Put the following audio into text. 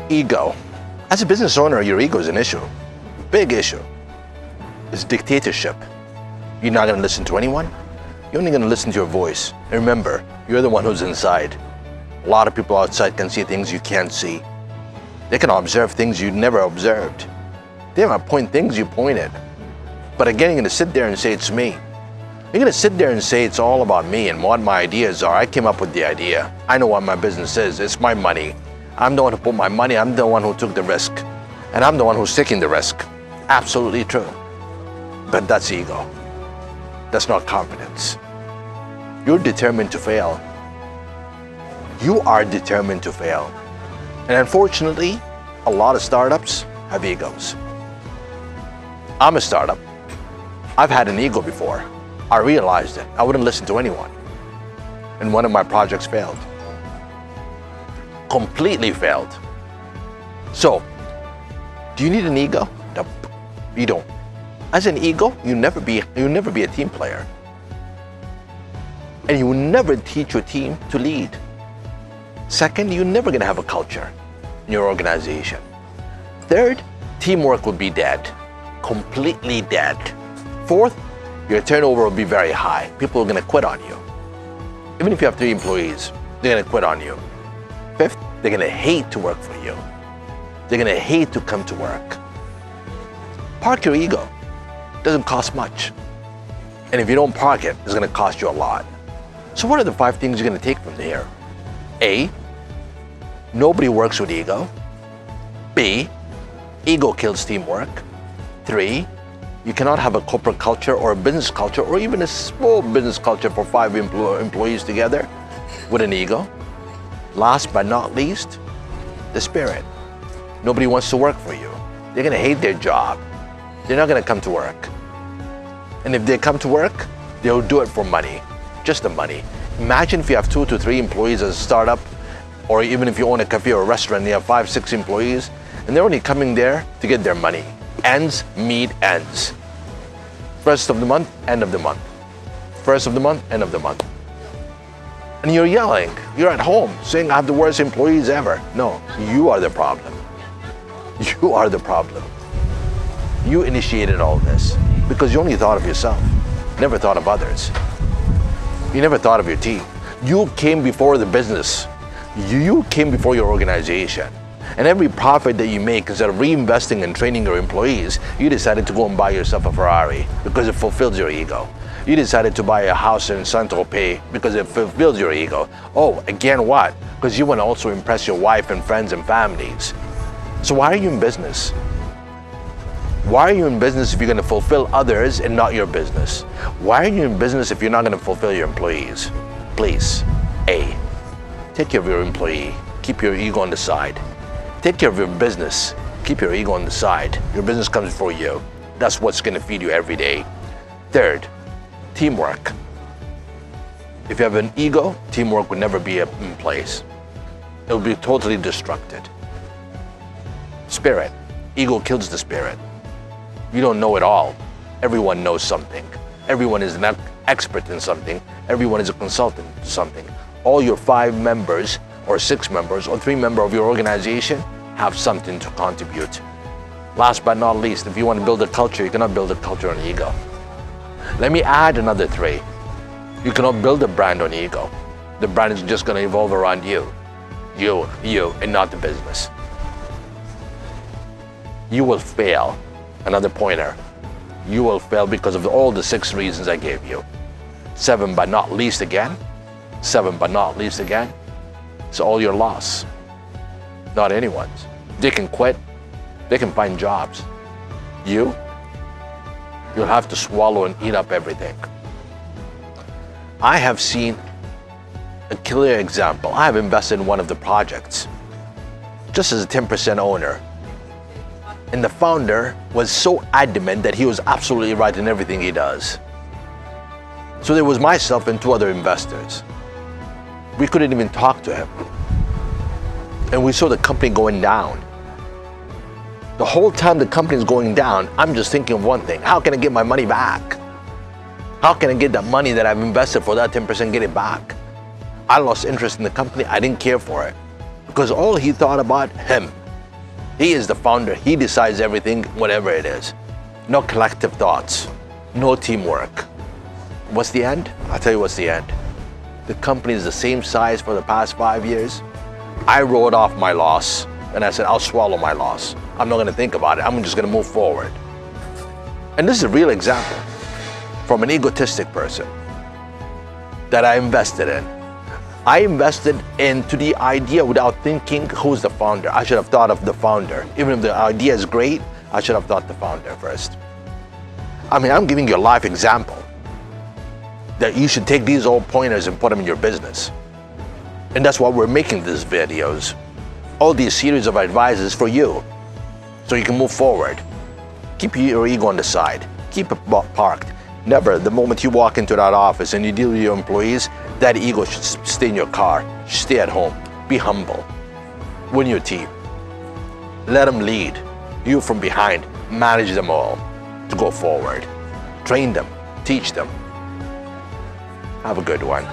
Ego. As a business owner, your ego is an issue. Big issue. It's dictatorship. You're not going to listen to anyone. You're only going to listen to your voice. And remember, you're the one who's inside. A lot of people outside can see things you can't see. They can observe things you never observed. They might point things you pointed. But again, you're going to sit there and say, it's me. You're going to sit there and say, it's all about me and what my ideas are. I came up with the idea. I know what my business is. It's my money. I'm the one who put my money. I'm the one who took the risk. And I'm the one who's taking the risk. Absolutely true. But that's ego. That's not confidence. You're determined to fail. You are determined to fail. And unfortunately, a lot of startups have egos. I'm a startup. I've had an ego before. I realized it. I wouldn't listen to anyone. And one of my projects failed. Completely failed. So, do you need an ego? Nope, you don't. As an ego, you'll never be a team player. And you will never teach your team to lead. Second, you're never gonna have a culture in your organization. Third, teamwork will be dead. Completely dead. Fourth, your turnover will be very high. People are gonna quit on you. Even if you have 3 employees, they're gonna quit on you. Fifth, they're gonna hate to work for you. They're gonna hate to come to work. Park your ego. Doesn't cost much. And if you don't park it, it's gonna cost you a lot. So what are the 5 things you're gonna take from here? A, nobody works with ego. B, ego kills teamwork. 3, you cannot have a corporate culture or a business culture or even a small business culture for 5 employees together with an ego. Last but not least, the spirit. Nobody wants to work for you. They're gonna hate their job. They're not gonna come to work. And if they come to work, they'll do it for money, just the money. Imagine if you have 2 to 3 employees as a startup, or even if you own a cafe or a restaurant, you have 5, 6 employees, and they're only coming there to get their money. Ends meet ends. First of the month, end of the month. First of the month, end of the month. And you're yelling, you're at home saying I have the worst employees ever. No, you are the problem. You are the problem. You initiated all this because you only thought of yourself, never thought of others. You never thought of your team. You came before the business. You came before your organization. And every profit that you make, instead of reinvesting and training your employees, you decided to go and buy yourself a Ferrari because it fulfills your ego. You decided to buy a house in Saint-Tropez because it fulfills your ego. Oh, again what? Because you want to also impress your wife and friends and families. So why are you in business? Why are you in business if you're going to fulfill others and not your business? Why are you in business if you're not going to fulfill your employees? Please, A, take care of your employee. Keep your ego on the side. Take care of your business. Keep your ego on the side. Your business comes before you. That's what's going to feed you every day. Third, teamwork. If you have an ego, teamwork would never be in place. It will be totally destructed. Spirit. Ego kills the spirit. You don't know it all. Everyone knows something. Everyone is an expert in something. Everyone is a consultant in something. All your 5 members or 6 members or 3 members of your organization have something to contribute. Last but not least, if you want to build a culture, you cannot build a culture on ego. Let me add another 3. You cannot build a brand on ego. The brand is just going to evolve around you. You, and not the business. You will fail. Another pointer. You will fail because of all the 6 reasons I gave you. 7 but not least again. 7 but not least again. It's all your loss. Not anyone's. They can quit. They can find jobs. You'll have to swallow and eat up everything. I have seen a clear example. I have invested in one of the projects just as a 10% owner. And the founder was so adamant that he was absolutely right in everything he does. So there was myself and 2 other investors. We couldn't even talk to him. And we saw the company going down. The whole time the company is going down, I'm just thinking of one thing. How can I get my money back? How can I get that money that I've invested for that 10%, get it back? I lost interest in the company. I didn't care for it. Because all he thought about him. He is the founder. He decides everything, whatever it is. No collective thoughts. No teamwork. What's the end? I'll tell you what's the end. The company is the same size for the past 5 years. I wrote off my loss and I said, I'll swallow my loss. I'm not gonna think about it. I'm just gonna move forward. And this is a real example from an egotistic person that I invested in. I invested into the idea without thinking who's the founder. I should have thought of the founder. Even if the idea is great, I should have thought the founder first. I mean, I'm giving you a life example that you should take these old pointers and put them in your business. And that's why we're making these videos. All these series of advices for you, so you can move forward. Keep your ego on the side. Keep it parked. Never, the moment you walk into that office and you deal with your employees, that ego should stay in your car. Should stay at home. Be humble. Win your team. Let them lead. You from behind, manage them all to go forward. Train them. Teach them. Have a good one.